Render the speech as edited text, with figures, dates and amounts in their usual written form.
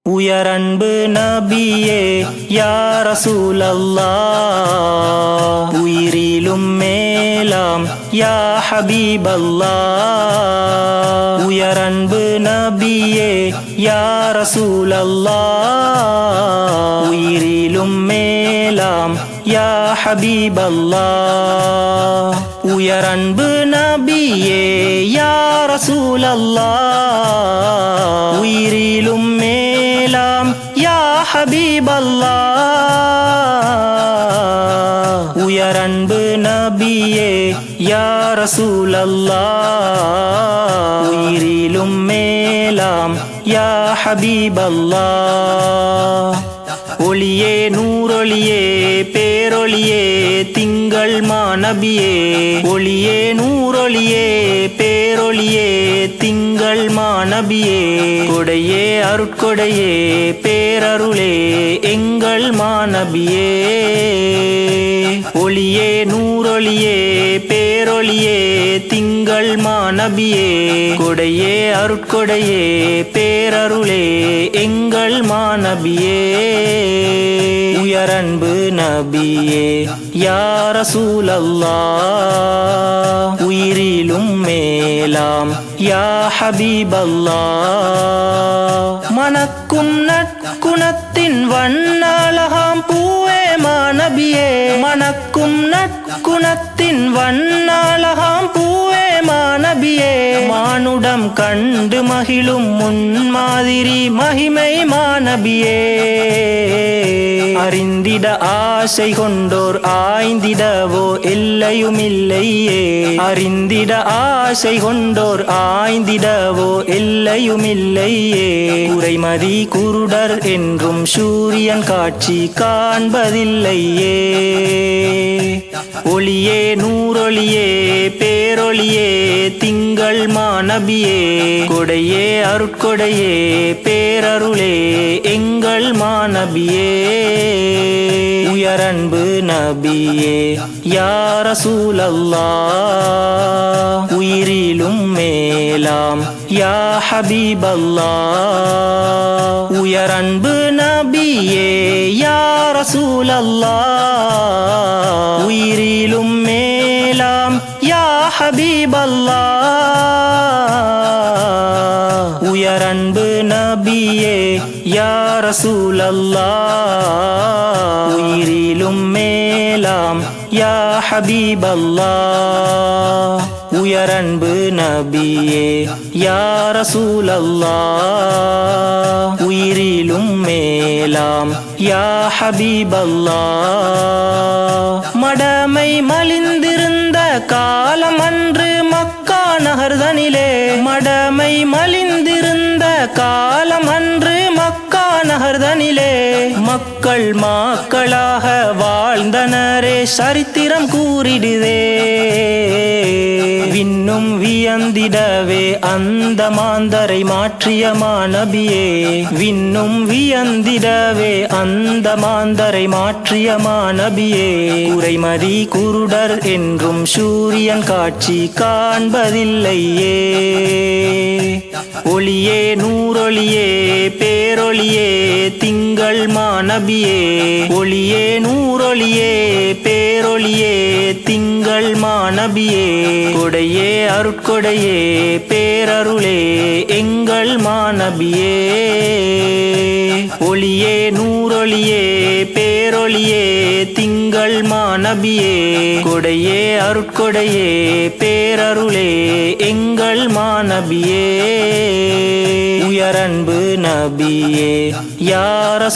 உயரன்பு நபியே யா ரசூலல்லாஹ், உயிரிலும் மேலாம் யா ஹபீபல்லாஹ். உயரன்பு நபியே யா ரசூலல்லாஹ், உயிரிலும் மேலாம் யா ஹபீபல்லாஹ். உயரன்பு நபியே யா ரசூலல்லாஹ், உயிரிலும் மேலாம் யா ஹபீபல்லாஹ். உயரன்பு நபியே யா ரசூலல்லாஹ், உயிரிலும் மேலாம் யா ஹபீபல்லாஹ். ஒளியே நூறொளியே பேரொளியே திங்கள் மாநபியே, ஒளியே நூறொளியே பேரொளியே திங்கள் மாநபியே, கொடையே அருட்கொடையே பேரருளே எங்கள் மாநபியே. ஒளியே நூறொளியே பேரொளியே திங்கள் மாநபியே, கொடையே அருட்கொடையே பேரருளே எங்கள் மாநபியே. உயரன்பு நபியே யா ரசூலல்லாஹ், உயிரிலும் மேலாம் யா ஹபீபல்லாஹ். மணக்கும் நற்குணத்தின் வண்ணழகாம் பூவே மாநபியே, மணக்கும் நற்குணத்தின் வண்ணழகாம் பூவே மாநபியே, மானுடம் கண்டு மகிழும் முன்மாதிரி மகிமை மாநபியே. அறிந்திட ஆசை கொண்டோர் ஆய்ந்திடவோ எல்லையுமில்லையே, அறிந்திட ஆசை கொண்டோர் ஆய்ந்திடவோ எல்லையுமில்லையே. குறைமதி குருடர் என்றும் சூரியன் காட்சி காண்பதில்லையே. ஒளியே நூறொளியே பேரொளியே திங்கள் மாநபியே, கொடையே அருட்கொடையே பேரருளே எங்கள் மாநபியே. உயரன்பு நபியே யா ரசூலல்லாஹ், உயிரிலும் மேலாம் யா ஹபீபல்லாஹ். உயரன்பு நபியே யா ரசூலல்லாஹ், உயிரிலும் மேலாம் யா ஹபீபல்லாஹ். உயரன்பு நபியே யா ரசூலல்லாஹ், உயிரிலும் மேலாம் யா ஹபீபல்லாஹ். உயரன்பு நபியே யா ரசூலல்லாஹ், உயிரிலும் மேலாம் யா ஹபீபல்லாஹ். மடமை மலிந்திருந்த காலம் அன்று மக்கா நகர்தனிலே, மடமை மலிந்திருந்த காலம் அன்று மக்கா நகர்தனிலே, மக்கள் மக்களாக வாழ்ந்தனரே சரித்திரம் கூறிடுதே. விண்ணும் வியந்திடவே அந்த மாந்தரை மாற்றிய மாநபியே, விண்ணும் வியந்திடவே அந்த மாந்தரை மாற்றிய மாநபியே. குறைமதி குருடர் என்றும் சூரியன் காட்சி காண்பதில்லையே. ஒளியே நூறொளியே பேரொளியே திங்கள் மாநபியே, ஒளியே நூறொளியே பேரொளியே திங்கள் மாநபியே, கொடையே அருட்கொடையே பேரருளே எங்கள் மாநபியே. ஒளியே நூறொளியே பேரொளியே திங்கள் மாநபியே, கொடையே அருட்கொடையே பேரருளே எங்கள் மாநபியே. உயரன்பு நபியே யா ரசூலல்லாஹ்,